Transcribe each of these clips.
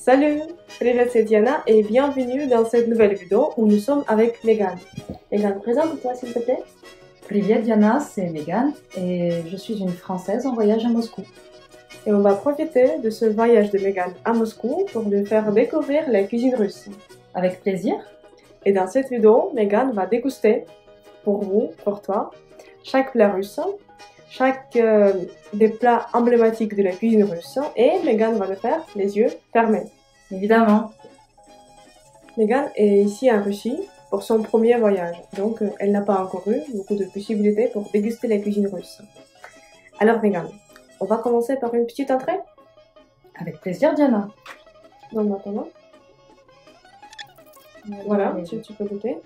Salut, привет, c'est Diana et bienvenue dans cette nouvelle vidéo où nous sommes avec Megan. Megan, présente-toi s'il te plaît. Привет Diana, c'est Megan et je suis une Française en voyage à Moscou. Et on va profiter de ce voyage de Megan à Moscou pour lui faire découvrir la cuisine russe. Avec plaisir. Et dans cette vidéo, Megan va déguster pour vous, pour toi, chaque plat russe, chaque des plats emblématiques de la cuisine russe et Megan va le faire les yeux fermés. Évidemment. Megan est ici en Russie pour son premier voyage, donc elle n'a pas encore eu beaucoup de possibilités pour déguster la cuisine russe. Alors Megan, on va commencer par une petite entrée. Avec plaisir Diana. Donc maintenant, voilà, tu peux goûter.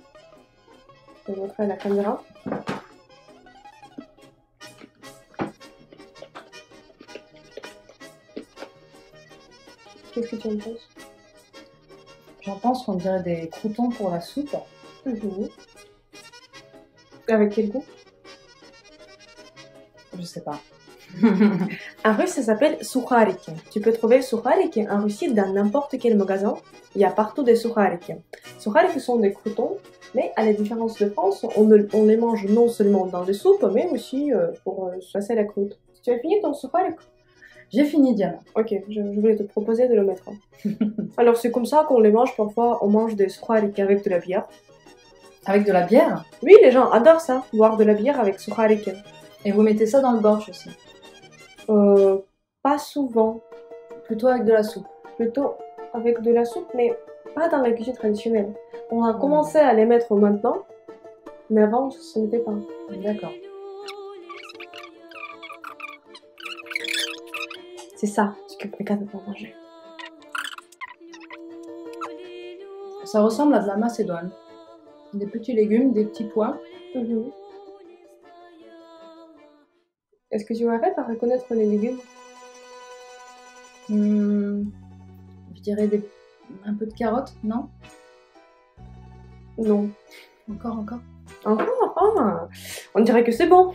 Je vais montrer à la caméra. Qu'est-ce que tu en penses? J'en pense qu'on dirait des croûtons pour la soupe. Avec quel goût? Je sais pas. En russe, ça s'appelle sukhariki. Tu peux trouver sukhariki en Russie dans n'importe quel magasin. Il y a partout des sukhariki. Sukhariki sont des croûtons, mais à la différence de France, on les mange non seulement dans les soupes, mais aussi pour se passer la croûte. Tu as fini ton sukharik? J'ai fini Diana. Ok, je voulais te proposer de le mettre. Alors c'est comme ça qu'on les mange, parfois on mange des sukhariki avec de la bière. Avec de la bière? Oui, les gens adorent ça, boire de la bière avec sukhariki. Et vous mettez ça dans le borsch aussi? Pas souvent. Plutôt avec de la soupe? Plutôt avec de la soupe, mais pas dans la cuisine traditionnelle. On a commencé à les mettre maintenant, mais avant ce n'était pas. D'accord. C'est ça ce que Megan va manger. Ça ressemble à de la macédoine. Des petits légumes, des petits pois. Est-ce que tu arrives à reconnaître les légumes? Je dirais un peu de carottes, non? Non. Encore? Encore? On dirait que c'est bon.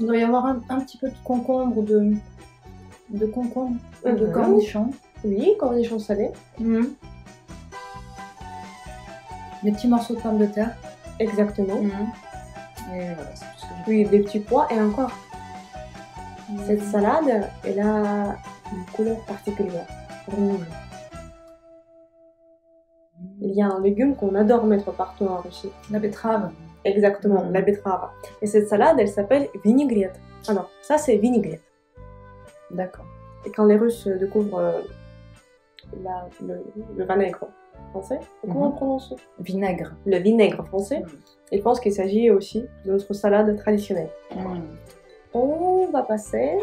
Il doit y avoir un petit peu de concombre, de concombre, de cornichons. Oui, cornichons salés. Des petits morceaux de pommes de terre. Exactement. Et voilà, c'est tout ce que j'ai. Oui, des petits pois et encore. Cette salade, elle a une couleur particulière, rouge. Il y a un légume qu'on adore mettre partout en Russie. La betterave. Exactement, la betterave. Et cette salade, elle s'appelle vinaigrette. Alors, ça c'est vinaigrette. D'accord. Et quand les Russes découvrent le vinaigre français, comment on prononce? Vinaigre. Le vinaigre français, ils pensent qu'il s'agit aussi de notre salade traditionnelle. On va passer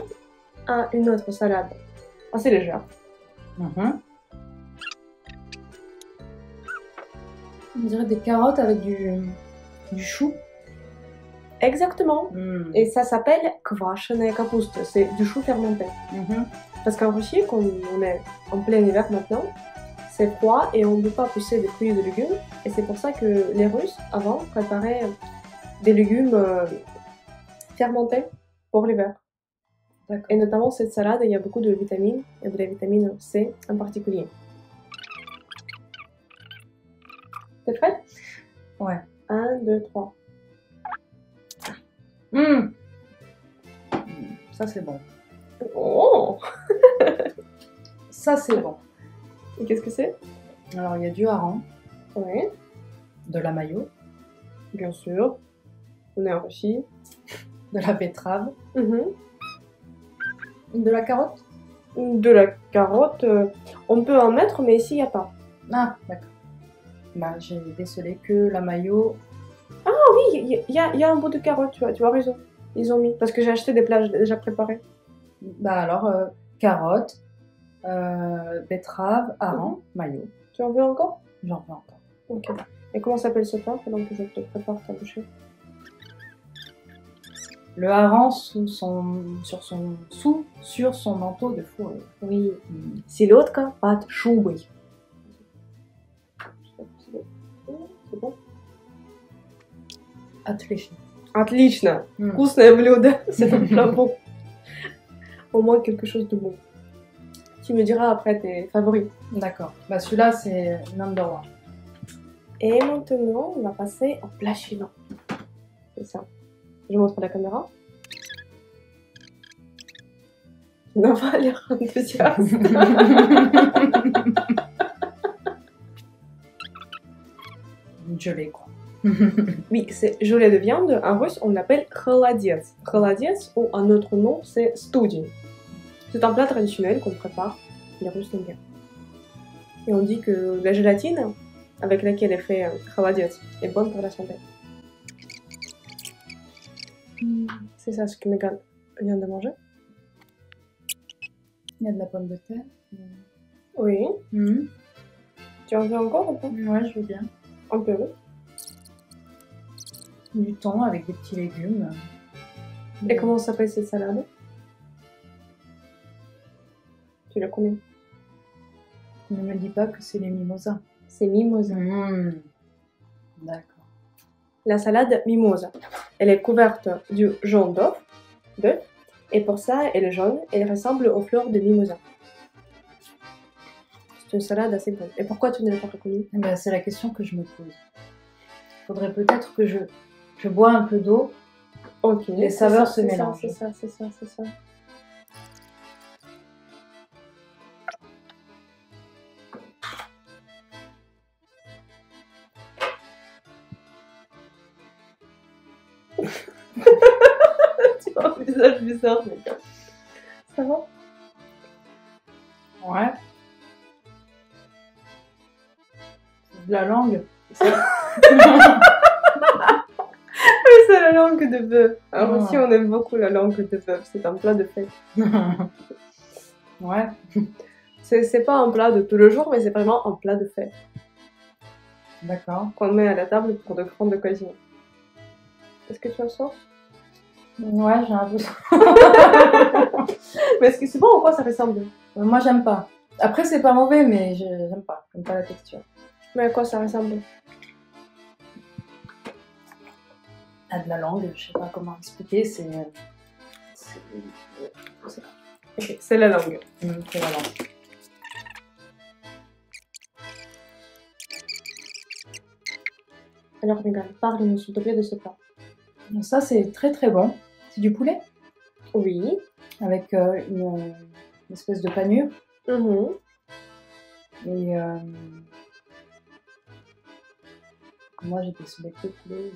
à une autre salade assez légère. On dirait des carottes avec du chou. Exactement. Et ça s'appelle kvashene kapusta. C'est du chou fermenté. Parce qu'en Russie, comme on est en plein hiver maintenant, c'est froid et on ne peut pas pousser des fruits et des légumes. Et c'est pour ça que les Russes, avant, préparaient des légumes fermentés pour l'hiver. Et notamment cette salade, il y a beaucoup de vitamines, et de la vitamine C en particulier. T'es prête? Ouais. 1, 2, 3. Ça c'est bon. Oh. Ça c'est bon. Et qu'est-ce que c'est? Alors il y a du hareng. Oui. De la mayo. Bien sûr. On est en Russie. De la betterave. De la carotte. De la carotte, on peut en mettre, mais ici il n'y a pas. Ah, d'accord. Bah, j'ai décelé que la mayo. Ah oui, il y a un bout de carotte, tu as raison. Ils ont mis, parce que j'ai acheté des plats déjà préparés. Bah alors, carotte, betterave, hareng, mayo. Tu en veux encore? J'en veux encore. Ok. Et comment s'appelle ce plat pendant que je te prépare ta bouchée? Le hareng sur son manteau de fourrure. Oui. Селедка под шубой. C'est bon? Отлично. Отлично. Вкусное блюдо. C'est un plat bon. Au moins quelque chose de bon. Tu me diras après tes favoris. D'accord. Bah celui-là, c'est number one. Et maintenant, on va passer au plat suivant. C'est ça. Je montre à la caméra. Tu n'as pas l'air enthousiaste. Gelé, quoi. Oui, c'est gelée de viande. En russe, on l'appelle холодец. Холодец, ou un autre nom, c'est студень. C'est un plat traditionnel qu'on prépare. Les Russes l'aiment bien. Et on dit que la gélatine avec laquelle est fait холодец est bonne pour la santé. C'est ça ce que Megan vient de manger. Il y a de la pomme de terre. Oui. Tu en veux encore ou pas? Ouais, je veux bien. Un peu. Du thon avec des petits légumes. Et comment s'appelle cette salade? Tu la connais? Ne me dis pas que c'est les mimosas. C'est mimosa. D'accord. La salade mimosa. Elle est couverte du jaune d'œuf. Et pour ça, elle est jaune. Elle ressemble aux fleurs de mimosa. C'est une salade assez bonne. Et pourquoi tu ne l'as pas reconnue? Ben, c'est la question que je me pose. Il faudrait peut-être que je bois un peu d'eau. Ok. Les saveurs se mélangent. C'est ça. Tu as un visage bizarre, mais ça va? Ouais. C'est de la langue. C'est ça. Oui, c'est la langue de bœuf. Alors aussi, on aime beaucoup la langue de bœuf. C'est un plat de fête. Ouais. C'est pas un plat de tous les jours, mais c'est vraiment un plat de fête. D'accord. Qu'on met à la table pour de grandes occasions. Est-ce que tu en sens? Ouais, j'ai un peu. Mais est-ce que c'est bon ou quoi ça ressemble? Moi, j'aime pas. Après, c'est pas mauvais, mais j'aime pas. J'aime pas la texture. Mais à quoi ça ressemble? À de la langue, je sais pas comment expliquer, c'est Ok, c'est la langue. C'est la langue. Alors, Megan, parle-nous s'il te plaît de ce plat. Donc ça, c'est très très bon. C'est du poulet Oui. avec une espèce de panure. Et moi, j'étais sur les poulet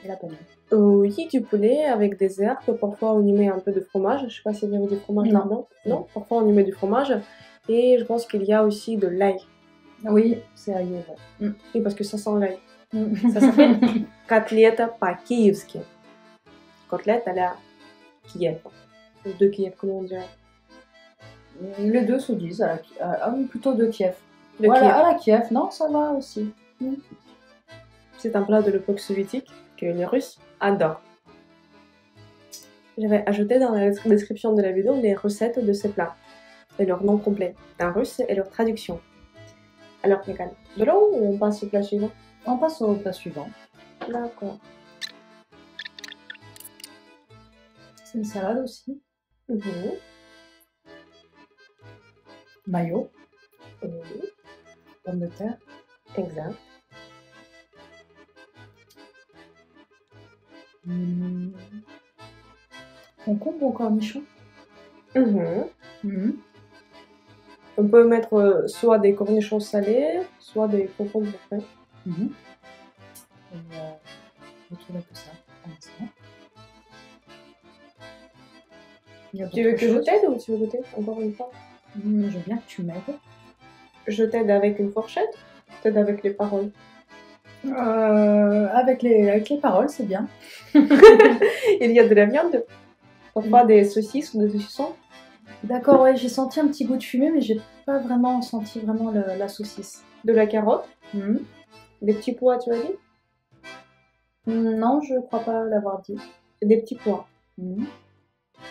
et la panure. Oui, du poulet avec des herbes. Parfois, on y met un peu de fromage. Je sais pas s'il y avait du fromage là-dedans. Non, parfois, on y met du fromage. Et je pense qu'il y a aussi de l'ail. Oui, c'est aillé, ouais. Oui, parce que ça sent l'ail. Ça s'appelle котлета по-киевски. Côtelette à la Kiev. De Kiev, comment on dirait? Les deux se disent, plutôt de Kiev. Kiev. À la Kiev, non, ça va aussi. C'est un plat de l'époque soviétique que les Russes adorent. Je vais ajouter dans la description de la vidéo les recettes de ces plats et leur nom complet en russe et leur traduction. Alors, Megan, de là où on passe au plat suivant? On passe au plat suivant. D'accord. C'est une salade aussi. Mayo. Pommes de terre. Exact. Concombre ou cornichon. On peut mettre soit des cornichons salés, soit des concombres frais. Je trouve un peu ça pour l'instant. Tu veux que je t'aide ou tu veux goûter encore une fois? Je veux bien que tu m'aides. Je t'aide avec une fourchette? T'aide avec les paroles? Avec les paroles, c'est bien. Il y a de la viande, parfois des saucisses ou des saucissons. D'accord, ouais, j'ai senti un petit goût de fumée, mais j'ai pas vraiment senti la saucisse. De la carotte, des petits pois, tu as dit? Non, je crois pas l'avoir dit. Des petits pois.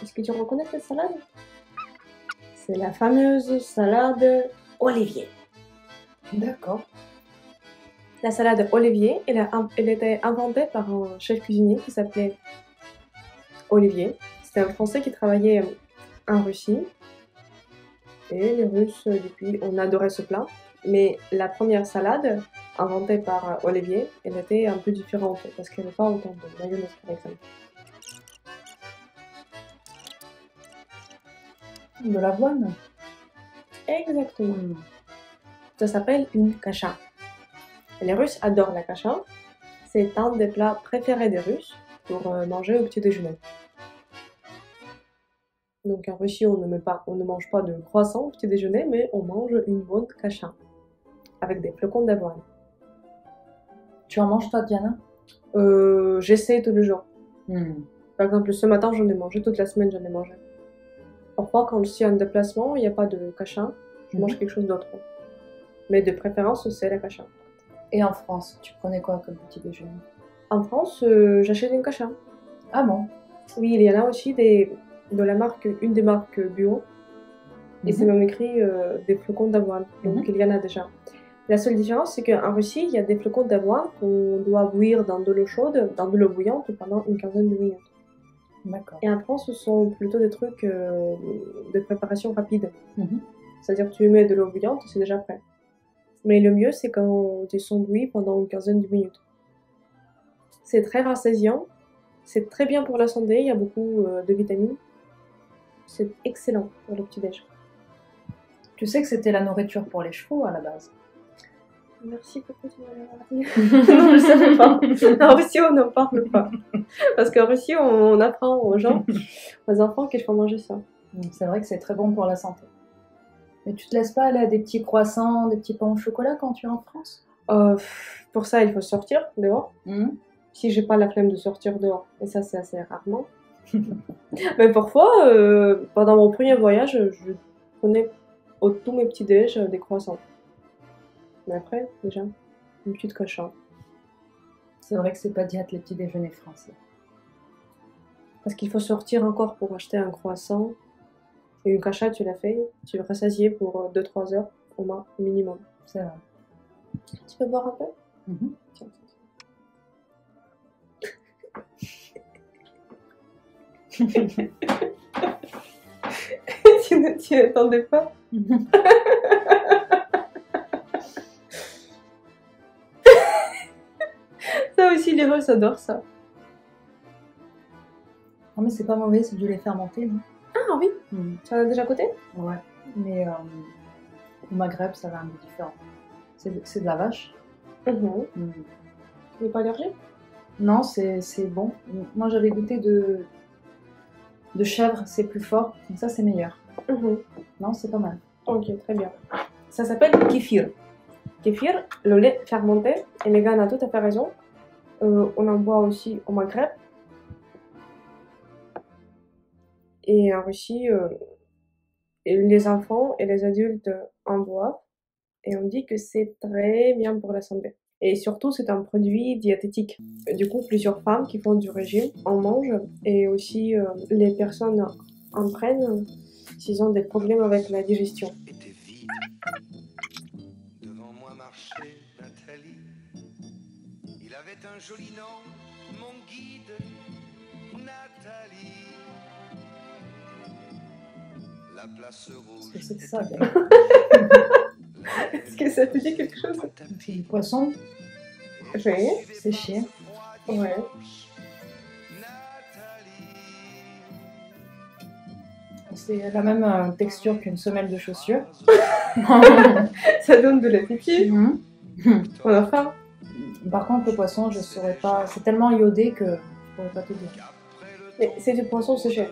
Est-ce que tu reconnais cette salade? C'est la fameuse salade Olivier. D'accord. La salade Olivier, elle était inventée par un chef cuisinier qui s'appelait Olivier. C'était un Français qui travaillait en Russie. Et les Russes, depuis, on adorait ce plat. Mais la première salade, inventée par Olivier, elle était un peu différente parce qu'elle n'avait pas autant de mayonnaise par exemple. De l'avoine. Exactement. Ça s'appelle une kasha. Les Russes adorent la kasha. C'est un des plats préférés des Russes pour manger au petit déjeuner. Donc en Russie, on ne mange pas de croissant au petit déjeuner, mais on mange une bonne kasha avec des flocons d'avoine. Tu en manges toi, Diana? J'essaie tous les jours. Par exemple, ce matin, j'en ai mangé, toute la semaine, j'en ai mangé. Parfois, quand je suis en déplacement, il n'y a pas de kasha, je mange quelque chose d'autre. Mais de préférence, c'est la kasha. Et en France, tu prenais quoi comme petit déjeuner? En France, j'achète une kasha. Ah bon? Oui, il y en a aussi de la marque, une des marques bio. Et c'est même écrit des flocons d'avoine. Donc il y en a déjà. La seule différence, c'est qu'en Russie, il y a des flocons d'avoine qu'on doit bouillir dans de l'eau chaude, dans de l'eau bouillante pendant une quinzaine de minutes. D'accord. Et en France, ce sont plutôt des trucs de préparation rapide. C'est-à-dire que tu mets de l'eau bouillante, c'est déjà prêt. Mais le mieux, c'est quand ils sont bouillis pendant une quinzaine de minutes. C'est très rassasiant, c'est très bien pour la santé, il y a beaucoup de vitamines. C'est excellent pour le petit-déj. Tu sais que c'était la nourriture pour les chevaux à la base? Merci beaucoup, tu m'as dit. Non, je ne savais pas. En Russie, on n'en parle pas. Parce qu'en Russie, on apprend aux gens, aux enfants, qu'il faut manger ça. C'est vrai que c'est très bon pour la santé. Mais tu te laisses pas aller à des petits croissants, des petits pains au chocolat quand tu es en France? Pour ça, il faut sortir dehors. Si j'ai pas la flemme de sortir dehors, et ça, c'est assez rarement. Mais parfois, pendant mon premier voyage, je prenais tous mes petits déj des croissants. Mais après, déjà, une petite cochon. C'est vrai que c'est pas diète les petits déjeuners français. Parce qu'il faut sortir encore pour acheter un croissant. Et une cacha, tu l'as fait, tu es rassasié pour 2-3 heures au moins, minimum. C'est vrai. Tu peux boire un peu? Tiens. Tu ne t'y attendais pas? Ça aussi, les Russes adorent ça. Non mais c'est pas mauvais, c'est du lait fermenté, non? Ah oui, tu en as déjà goûté? Ouais, mais au Maghreb, ça va un peu différent. C'est de la vache. Tu n'es pas allergique? Non, c'est bon. Moi, j'avais goûté de chèvre, c'est plus fort, donc ça, c'est meilleur. Non, c'est pas mal. Ok, très bien. Ça s'appelle kéfir. Kéfir, le lait fermenté, et Megan a tout à fait raison. On en boit aussi au Maghreb. Et en Russie, les enfants et les adultes en boivent. Et on dit que c'est très bien pour la santé. Et surtout, c'est un produit diététique. Du coup, plusieurs femmes qui font du régime en mangent. Et aussi, les personnes en prennent s'ils ont des problèmes avec la digestion. Devant moi marchait Nathalie. Il avait un joli nom, mon guide, Nathalie. La place rouge. Qu'est-ce que c'est que ça? Est-ce que ça te dit quelque chose? C'est du poisson Oui. séché. Ouais. C'est la même texture qu'une semelle de chaussure. Ça donne de l'appétit. On a faim. Par contre, le poisson, je saurais pas. C'est tellement iodé que je pourrais pas te dire. Mais c'est du poisson séché.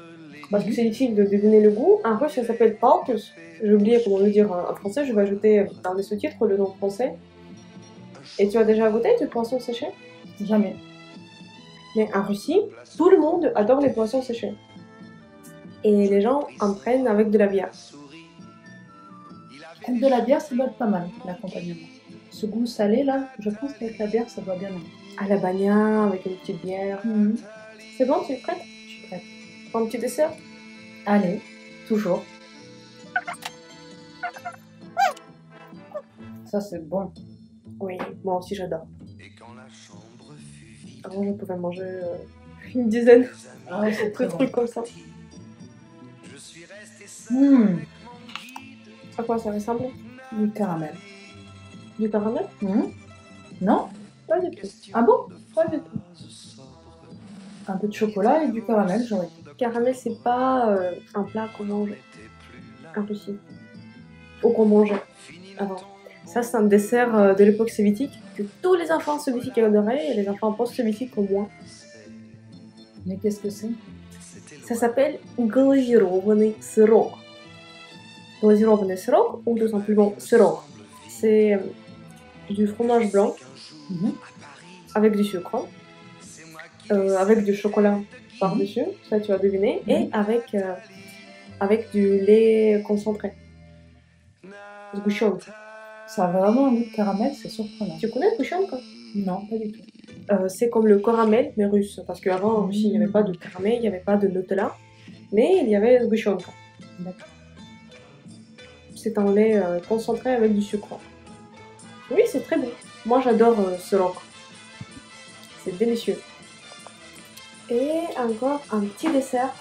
Parce que c'est difficile de deviner le goût. En russe, ça s'appelle paltus. J'ai oublié comment le dire en français. Je vais ajouter dans les sous-titres le nom français. Et tu as déjà goûté du poisson séché? Jamais. Mais en Russie, tout le monde adore les poissons séchés. Et les gens en prennent avec de la bière. Avec de la bière, ça doit être pas mal, l'accompagnement. Ce goût salé, là, je pense qu'avec la bière, ça doit bien aller. À la bagna, avec une petite bière. C'est bon, tu es prête? Je suis prête. Pour un petit dessert? Allez, toujours. Ça, c'est bon. Oui, moi aussi j'adore. Avant, je pouvais manger une dizaine Ah, c'est de trucs comme ça. À quoi ça ressemble? Du caramel. Du caramel? Non? Pas du tout. Ah bon? Pas du tout. Un peu de chocolat et du caramel, j'aurais dit. Caramel, c'est pas un plat qu'on mange en Russie. Ou qu'on mangeait avant. Ça, c'est un dessert de l'époque soviétique que tous les enfants soviétiques adoraient et les enfants post-soviétiques au moins. Mais qu'est-ce que c'est? Ça s'appelle glazированный сырок. Glazированный сырок, ou tout simplement сырок. C'est du fromage blanc avec du sucre, avec du chocolat par-dessus, ça tu as deviné, et avec du lait concentré. Sgущенка. Ça a vraiment un goût de caramel, c'est surprenant. Tu connais sgущенка? Non, pas du tout. C'est comme le caramel, mais russe. Parce qu'avant, en Russie, il n'y avait pas de caramel, il n'y avait pas de Nutella. Mais il y avait sgущенка. D'accord. C'est un lait concentré avec du sucre. Oui, c'est très bon. Moi, j'adore ce rock. C'est délicieux. Et encore un petit dessert.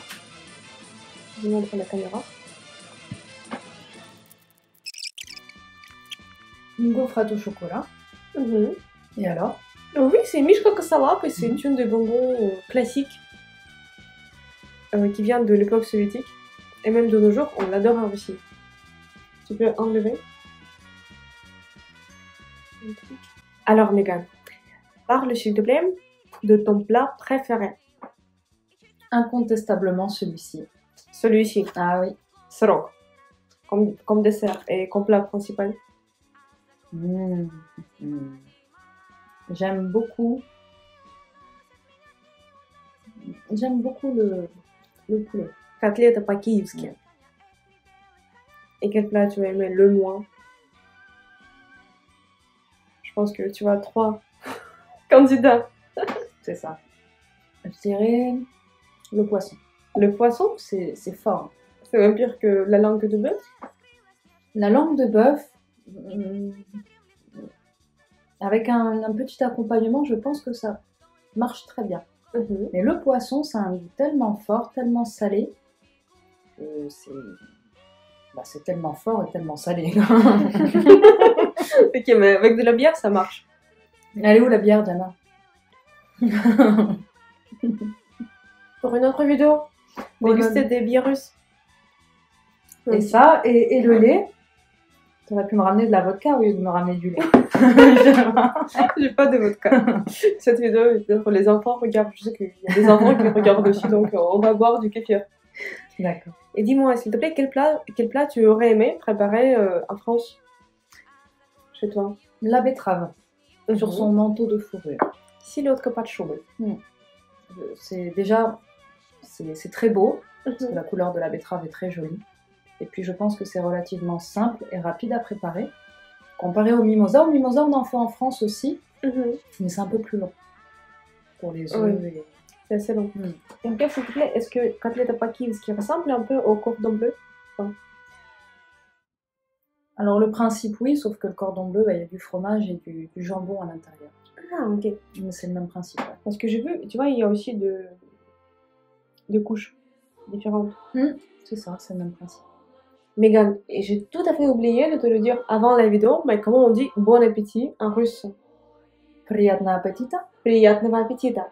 Je vous montre la caméra. Une gaufrette au chocolat. Et alors? Oui, c'est Mishka Kosalap et c'est une des bonbons classiques qui vient de l'époque soviétique. Et même de nos jours, on l'adore en Russie. Tu peux enlever. Alors, Megan, parle s'il te plaît de ton plat préféré. Incontestablement celui-ci. Celui-ci. Ah oui. Srok. Comme dessert et comme plat principal. J'aime beaucoup le poulet. Котлета по-киевски. Et quel plat tu as aimé le moins? Je pense que tu as 3 candidats. C'est ça. Je dirais le poisson. Le poisson? C'est fort. C'est même pire que la langue de bœuf? La langue de bœuf, avec un petit accompagnement, je pense que ça marche très bien. Mais le poisson, ça a un goût tellement fort, tellement salé, que c'est tellement fort et tellement salé. Ok, mais avec de la bière, ça marche. Elle est où la bière, Diana? Pour une autre vidéo, déguster des bières russes. Et ça, et le lait. T'aurais pu me ramener de la vodka au lieu de me ramener du lait. J'ai pas de vodka. Cette vidéo est peut-être pour les enfants. Regarde, je sais qu'il y a des enfants qui regardent aussi, donc on va boire du kéfir. D'accord. Et dis-moi, s'il te plaît, quel plat tu aurais aimé préparer en France? Chez toi? La betterave. Sur son manteau de fourrure. Селедка под шубой. C'est déjà, c'est très beau, parce que la couleur de la betterave est très jolie. Et puis je pense que c'est relativement simple et rapide à préparer. Comparé au mimosa. Au mimosa, on en fait en France aussi, mais c'est un peu plus long. Pour les œufs. Oui. C'est assez long. Et en fait, s'il te plaît, est-ce que котлета по-киевски ressemble un peu au cordon bleu? Alors le principe, oui, sauf que le cordon bleu, il y a du fromage et du jambon à l'intérieur. Ah, ok. Mais c'est le même principe. Ouais. Parce que j'ai vu, tu vois, il y a aussi de couches différentes. C'est ça, c'est le même principe. Megan, et j'ai tout à fait oublié de te le dire avant la vidéo, mais comment on dit bon appétit en russe? Приятного аппетита. Приятного аппетита.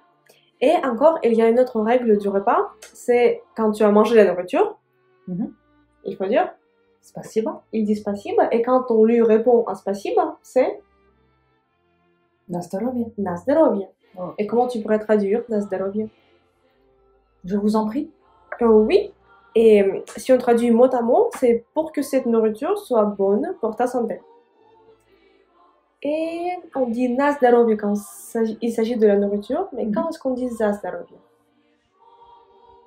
Et encore, il y a une autre règle du repas, c'est quand tu as mangé la nourriture, il faut dire Спасибо. Il dit spasiba, et quand on lui répond à spasiba, c'est На здоровье. na zdrowie. Oh. Et comment tu pourrais traduire na zdrowie? Je vous en prie. Oui, et si on traduit mot à mot, c'est pour que cette nourriture soit bonne pour ta santé. Et on dit na zdrowie quand il s'agit de la nourriture, mais quand est-ce qu'on dit za zdrowie?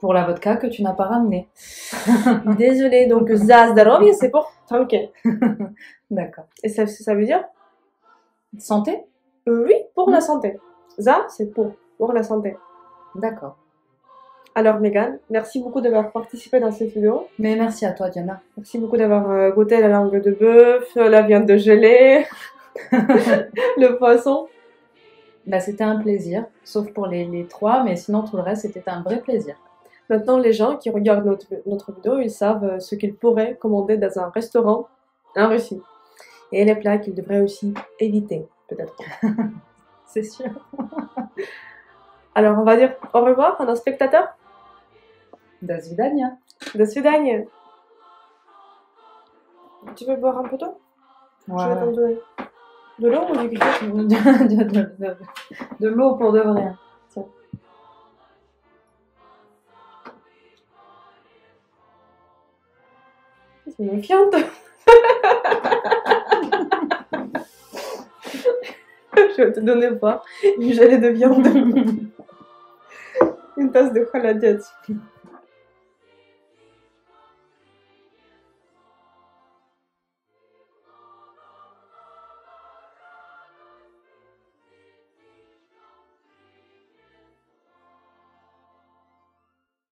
Pour la vodka que tu n'as pas ramenée. Désolée, donc za zdrowie, c'est pour tranquille. D'accord. Et ça veut dire? Santé? Oui, pour la santé. Za, c'est pour la santé. D'accord. Alors Megan, merci beaucoup d'avoir participé dans cette vidéo. Mais merci à toi, Diana. Merci beaucoup d'avoir goûté la langue de bœuf, la viande de gelée, le poisson. Bah, c'était un plaisir, sauf pour les 3, mais sinon tout le reste, c'était un vrai plaisir. Maintenant, les gens qui regardent notre vidéo, ils savent ce qu'ils pourraient commander dans un restaurant en Russie. Et les plats qu'ils devraient aussi éviter, peut-être. C'est sûr. Alors, on va dire au revoir à nos spectateurs. До свидания. До свидания. Tu veux boire un peu d'eau? Ouais. Je vais t'en donner. De l'eau ou du café? De l'eau pour de vrai. Tiens. C'est méfiante. Je vais te donner boire une gelée de viande. Une tasse de холодец.